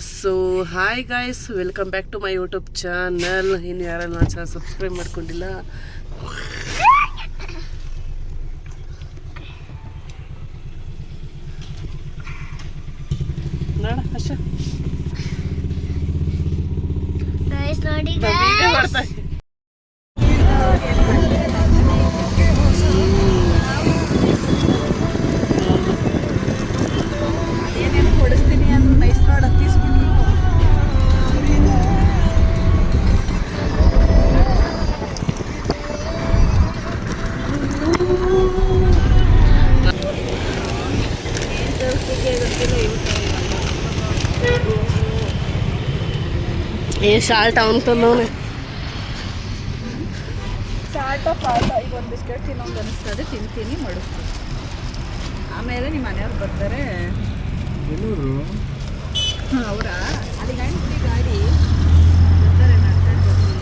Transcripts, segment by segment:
So hi guys, welcome back to my YouTube channel. ಇನ್ನು ಯಾರನ್ನ ನನ್ನ ಚಾನಲ್ ಸಬ್ಸ್ಕ್ರೈಬ್ ಮಾಡ್ಕೊಂಡಿಲ್ಲ, ನೋಡ ಅಷ್ಟ ನೋಡಿ ಕೊಡಿಸ್ತೀನಿ ಅಂತ ನೈಸ್ ನೋಡಿ ಹತ್ತಿಸ್ಬಿಟ್ರು. ಏ ಶಾರ್ಟ್ ಅವನ್ತಂದವನೆ ಶಾರ್ಟ ಪಾಟ. ಈಗ ಒಂದು ಬಿಸ್ಕೆಟ್ ತಿನ್ನೋಂಗೆ ಅನಿಸ್ತದೆ, ತಿಂತೀನಿ ಮಡುಸ್ತೀನಿ. ಆಮೇಲೆ ನಿಮ್ಮ ಮನೆಯವ್ರು ಬರ್ತಾರೆ. ಅವರಾ ಅಲ್ಲಿ ಗಂಟೆ ಗಾಡಿ ಬರ್ತಾರೆ, ನಡ್ಕೊಂಡು ಏನು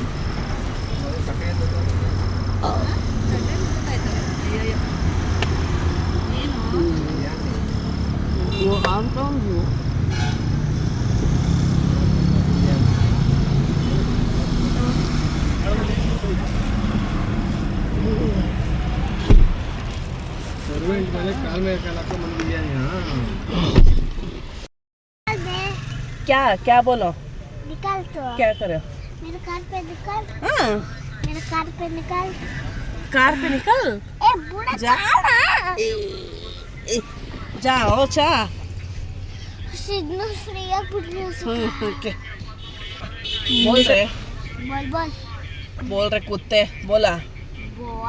क्या क्या बोलो, निकाल तो क्या करे? मेरे कार पे निकाल, हाँ मेरे कार पे निकाल। कार पे निकल ए बूढ़ा जा जाओ चा सिग्नल फ्री है बुढ़िया से। ओके बोल रहे बोल बोल बोल रहे कुत्ते बोला बोल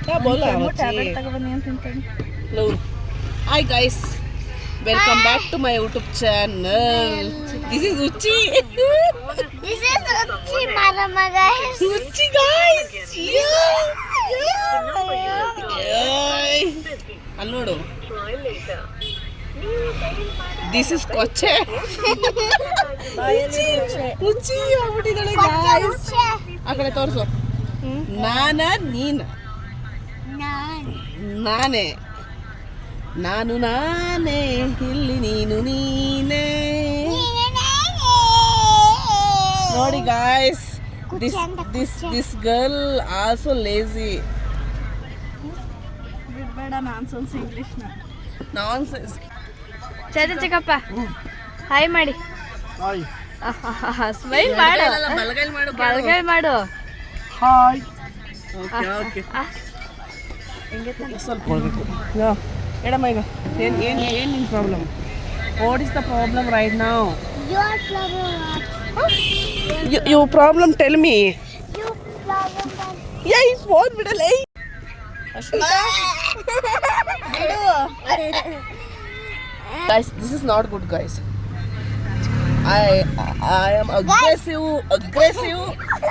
क्या बोला ಟ್ಯಾಬ್ಲೆಟ್ ತಗೊಬನ್ನಿ ಅಂತ ತಿಂತಾನೆ. लो hi guys, welcome back to my YouTube channel. This is उच्ची, दिस इज उच्ची मारा मगा है उच्ची गाइस. ಅಲ್ಲಿ ನೋಡು, ದಿಸ್ ಇಸ್ ಕೊಚ್ಚೆ. ಉಚ್ಚಿ ಆಗ್ಬಿಟ್ಟಿದ್ದಾಳೆ ಗಾಯ್ಸ್. ಆ ಕಡೆ ತೋರಿಸು. ನೀನು ನಾನೇ, ನಾನು ನಾನೇ, ಇಲ್ಲಿ ನೀನು ನೀನೇ. ನೋಡಿ guys, this girl also lazy. ಬಿಡ್ಬೇಡ ನಾನ್ಸೆನ್ಸ್ ಇಂಗ್ಲಿಷ್ನ. ನಾನ್ಸೆನ್ಸ್. ಚೇತನ್ ಚಿಕ್ಕಪ್ಪ ಹಾಯ್ ಮಾಡಿ, ಸ್ಮೈಲ್ ಮಾಡು, ಬಲಗೈಲಿ ಮಾಡು, ಬಲಗೈ ಮಾಡು. ಹಾಯ್. ಓಕೆ ಓಕೆ, ಸ್ವಲ್ಪ ಕೊಡಬೇಕು. ಮೇಡಮ್ ಈಗ ಏನು ಏನು ಏನು ನಿನ್ನ problem? What is the problem right now? Your problem what? You problem tell me. Your problem what? ಏಯ್ ಫೋನ್ ಬಿಡಲ್ಲ. Guys, this is not good, guys. I am aggressive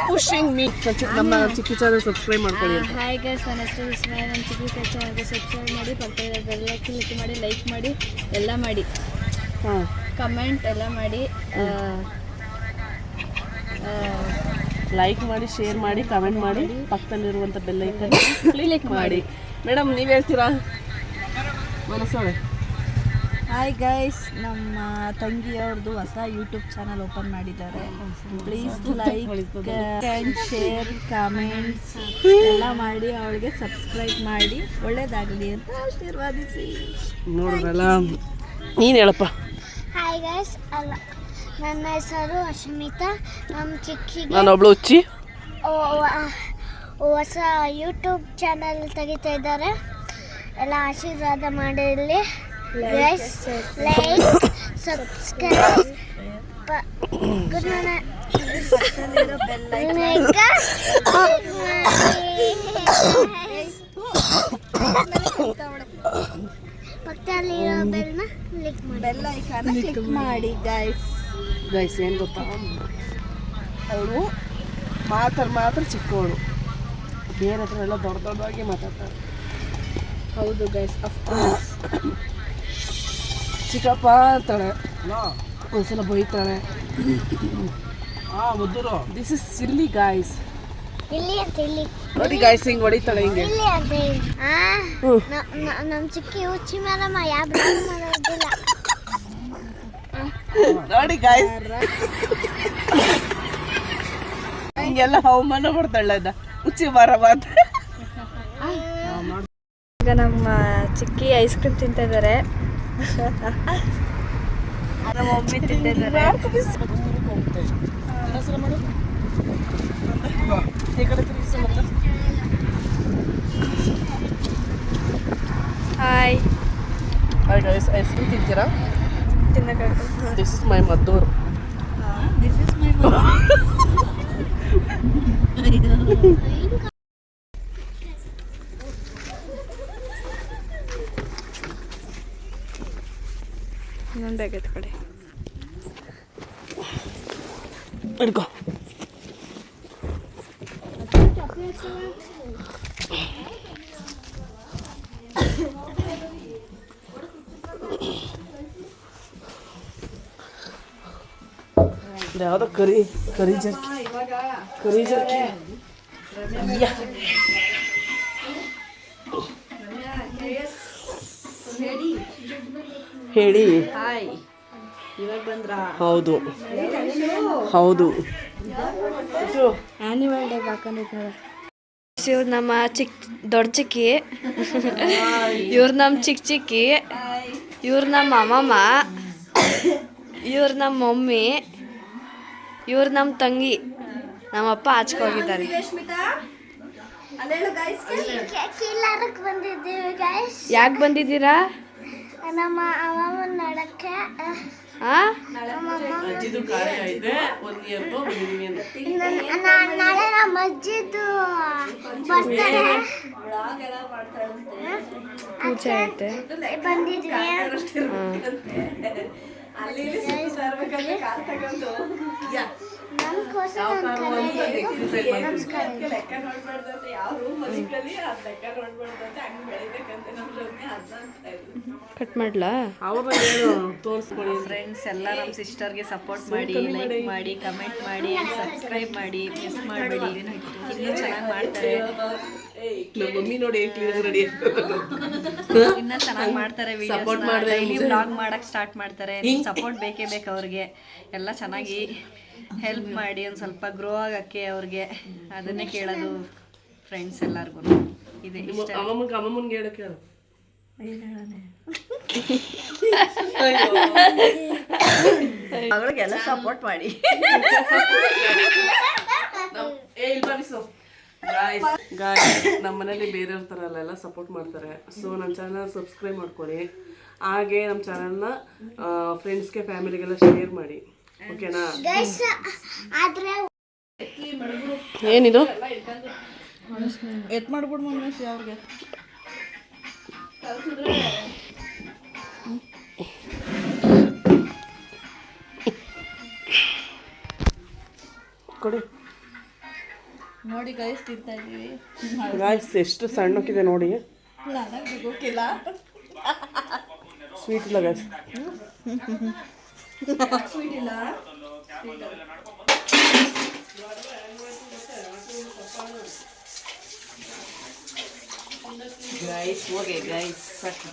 pushing me. ನಮ್ಮ ಚಿಕ್ಕಿ ಚಾನಲ್ ಸಬ್ಸ್ಕ್ರೈಬ್ ಮಾಡ್ಕೊಳ್ಳಿ. Hi guys, ನನ್ನ ಹೆಸರು ವಿಸ್ಮಯ. ನಮ್ಮ ಚಿಕ್ಕಿ ಚಾನಲ್ಗೆ subscribe ಮಾಡಿ, ಪಕ್ಕದ ಬೆಲ್ ಐಕಾನ್ ಕ್ಲಿಕ್ ಮಾಡಿ, ಲೈಕ್ ಮಾಡಿ, ಎಲ್ಲ ಮಾಡಿ, ಹಾಂ ಕಮೆಂಟ್ ಎಲ್ಲ ಮಾಡಿ, ಲೈಕ್ ಮಾಡಿ, ಶೇರ್ ಮಾಡಿ, ಕಮೆಂಟ್ ಮಾಡಿ, ಪಕ್ಕದಲ್ಲಿರುವಂಥ ಬೆಲ್ ಐಕನ್ ಕ್ಲಿಕ್ ಮಾಡಿ. ಮೇಡಮ್ ನೀವು ಹೇಳ್ತೀರಾ? ಮನಸ್ಸೋಳೆ. ಹಾಯ್ ಗೈಸ್, ನಮ್ಮ ತಂಗಿಯವ್ರದ್ದು ಹೊಸ ಯೂಟ್ಯೂಬ್ ಚಾನಲ್ ಓಪನ್ ಮಾಡಿದ್ದಾರೆ. Please like and share comments ಎಲ್ಲ ಮಾಡಿ, ಅವಳಿಗೆ ಸಬ್ಸ್ಕ್ರೈಬ್ ಮಾಡಿ, ಒಳ್ಳೇದಾಗಲಿ ಅಂತ ಆಶೀರ್ವಾದಿಸಿ. ನೋಡ್ರಲ್ಲ, ನೀನು ಹೇಳಪ್ಪ. ಹಾಯ್ ಗೈಸ್, ಅಲ್ಲ ನನ್ನ ಹೆಸರು ಅಶ್ಮಿತಾ. ನಮ್ಮ ಚಿಕ್ಕಿಗೆ ನಾನೊಬ್ಳು ಹುಚ್ಚಿ. ಹೊಸ ಯೂಟ್ಯೂಬ್ ಚಾನಲ್ ತೆಗಿತಾ ಇದ್ದಾರೆ, ಎಲ್ಲ ಆಶೀರ್ವಾದ ಮಾಡಿರಲಿ. Guys like subscribe good morning ಪಕ್ಕದಲ್ಲಿರೋ ಬೆಲ್ನ ಕ್ಲಿಕ್ ಮಾಡಿ, ಬೆಲ್ ಐಕಾನ್ ಕ್ಲಿಕ್ ಮಾಡಿ ಗೈಸ್. ಗೈಸ್ ಏನು ಗೊತ್ತಾ, ಅವರು ಮಾತ್ರ ಚಿಕ್ಕವಳು, ಬೇರೆ ಹತ್ರ ಎಲ್ಲ ದೊಡ್ಡದಾಗಿ ಮಾತಾಡ್ತಾರೆ. ಹೌದು ಗೈಸ್, ಅಫ್ಕೋರ್ಸ್. ಚಿಕ್ಕಪ್ಪ ಅಂತಾಳೆ, ಒಂದ್ಸಲ ಬೈತಾಳೆ. This is silly guys. ಇಲ್ಲಿ ಅಂತ ಇಲ್ಲಿ ನೋಡಿ ಗಾಯ್ಸ್, ಹಿಂಗೆ ಹೊಡಿತಾಳೆ ಹಿಂಗೆ. ಇಲ್ಲಿ ಅಂತ ನಮ್ಮ ಚಿಕ್ಕಿ ಹುಚ್ಚಿ ಮೇಲಮ್ಮ ಯಾವ ನೋಡಿ ಗಾಯ್ಸ್, ಹಿಂಗೆಲ್ಲ ಅವಮಾನ ಮಾಡ್ತಾಳೆ ಹುಚ್ಚಿ ಮಾರ ಮಾತು. ಈಗ ನಮ್ಮ ಚಿಕ್ಕಿ ಐಸ್ ಕ್ರೀಮ್ ತಿಂತಿದ್ದಾರೆ, ನಮ್ಮ ಮಮ್ಮಿ ತಿಂತಿದ್ದಾರೆ. Hi hi guys, ice cream ತಿಂತೀರಾ? ತಿನ್ನಕ್ಕಾಗಲ್ಲ. This is my Maddur. ಇನ್ನೊಂದು ಬ್ಯಾಗ್ ಎತ್ಕೊಡಿ. ಹಿಡ್ಕೊ. ಯಾವುದೋ ಕರಿ ಜರ್ಕಿ ಹೇಳಿ. ಹಾಯ್, ಇವಾಗ ಬಂದ್ರಾ? ಹೌದು. ಆ್ಯನಿವಲ್ ಡೇಗೆ ಹಾಕೊಂಡಿದ್ನಲ್ಲ. ಇವ್ರು ನಮ್ಮ ದೊಡ್ಡ ಚಿಕ್ಕಿ, ಇವ್ರು ನಮ್ಮ ಚಿಕ್ಕಿ, ಇವ್ರು ನಮ್ಮ ಅಮ್ಮಮ್ಮ, ಇವ್ರು ನಮ್ಮ ಮಮ್ಮಿ, ಇವ್ರು ನಮ್ಮ ತಂಗಿ. ನಮ್ಮಪ್ಪ ಆಚ್ಕೋಗಿದ್ದಾರೆ. ಯಾಕೆ ಬಂದಿದ್ದೀರಾ? ನಮ್ಮ ಅಮ್ಮನ ನೋಡಕ್ಕೆ ಅಜ್ಜಿದು ಕಾರ್ಯ ಇದೆ, 1 year ಬಂದಿದ್ದೀವಿ ಅಂತ. ನಾಳೆ ನಮ್ಮ ಅಜ್ಜಿದು ಬರ್ತಾರೆ, ಪೂಜೆ ಐತೆ. ಬಂದಿದ್ವಿ. ಕಟ್ ಮಾಡ್ಲಾ? ತೋರಿಸ್ಕೊಳ್ಳಿ ಫ್ರೆಂಡ್ಸ್ ಎಲ್ಲ ನಮ್ಮ ಸಿಸ್ಟರ್ಗೆ ಸಪೋರ್ಟ್ ಮಾಡಿ, ಲೈಕ್ ಮಾಡಿ, ಕಮೆಂಟ್ ಮಾಡಿ, ಸಬ್ಸ್ಕ್ರೈಬ್ ಮಾಡಿ, ಮಿಸ್ ಮಾಡಬೇಡಿ. ಇನ್ನೂ ಚೆನ್ನಾಗಿ ಮಾಡ್ತಾರೆ, ಮಮ್ಮಿ ನೋಡಿ ರೆಡಿ ಇನ್ನೂ ಚೆನ್ನಾಗಿ ಮಾಡ್ತಾರೆ. Support ಮಾಡ್ದೆ ಡೈಲಿ ವ್ಲಾಗ್ ಮಾಡಕ್ಕೆ ಸ್ಟಾರ್ಟ್ ಮಾಡ್ತಾರೆ. ಸಪೋರ್ಟ್ ಬೇಕೇ ಬೇಕು ಅವ್ರಿಗೆ. ಎಲ್ಲ ಚೆನ್ನಾಗಿ ಹೆಲ್ಪ್ ಮಾಡಿ ಒಂದು ಸ್ವಲ್ಪ ಗ್ರೋ ಆಗಕ್ಕೆ ಅವ್ರಿಗೆ. ಅದನ್ನೇ ಕೇಳೋದು ಫ್ರೆಂಡ್ಸ್ ಎಲ್ಲರಿಗೂ. ಇದೆ ಇಷ್ಟ. ಅಮ್ಮಮ್ಮನ್ಗೆ ಹೇಳಕ್ಕೆ ಮಗಳಿಗೆಲ್ಲ ಸಪೋರ್ಟ್ ಮಾಡಿ. ನಮ್ಮ ಮನೇಲಿ ಬೇರೆಯವ್ರ ಥರ ಎಲ್ಲ ಸಪೋರ್ಟ್ ಮಾಡ್ತಾರೆ. ಸೊ ನನ್ನ ಚಾನಲ್ ಸಬ್ಸ್ಕ್ರೈಬ್ ಮಾಡ್ಕೊಳ್ಳಿ. ಹಾಗೆ ನಮ್ಮ ಚಾನಲ್ನ ಫ್ರೆಂಡ್ಸ್ಗೆ, ಫ್ಯಾಮಿಲಿಗೆಲ್ಲ ಶೇರ್ ಮಾಡಿ. ಓಕೆನಾ? ಏನಿದು? ಎತ್ ಮಾಡ್ಬಿಡು ಮಮ್ಮಿ ಅವ್ರಿಗೆ. ಕೊಡಿ ನೋಡಿ ಗೈಸ್, ತಿಂತಾ ಇದೀವಿ. ಗಾಯ್ಸ್ ಎಷ್ಟು ಸಣ್ಣಕ್ಕಿದೆ ನೋಡಿ. ಗೊತ್ತಿಲ್ಲ, ಸ್ವೀಟ್ ಇಲ್ಲ ಗಾಯ್ಸ್. ಸ್ವೀಟ್ ಇಲ್ಲ. ಗೈಸ್ ಹೋಗಿ ಗೈಸ್ ಸಾಕು.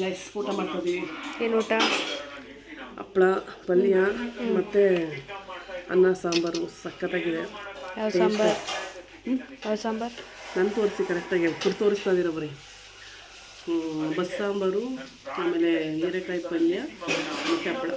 ಗೈಸ್ ಊಟ ಮಾಡ್ತಿದ್ದೀವಿ. ಏನು ಊಟ? ಹಪ್ಪಳ, ಪಲ್ಯ ಮತ್ತು ಅನ್ನ ಸಾಂಬಾರು ಸಖತ್ತಾಗಿದೆ. ಯಾವ ಸಾಂಬಾರು? ಯಾವ ಸಾಂಬಾರು? ನಾನು ತೋರಿಸಿ ಕರೆಕ್ಟಾಗಿ ಫುಡ್ ತೋರಿಸ್ತಾ ಇದ್ದೀರ ಬರೀ. ಬಸ್ ಸಾಂಬಾರು, ಆಮೇಲೆ ಹೀರೆಕಾಯಿ ಪಲ್ಯ ಮತ್ತು ಹಪ್ಪಳ.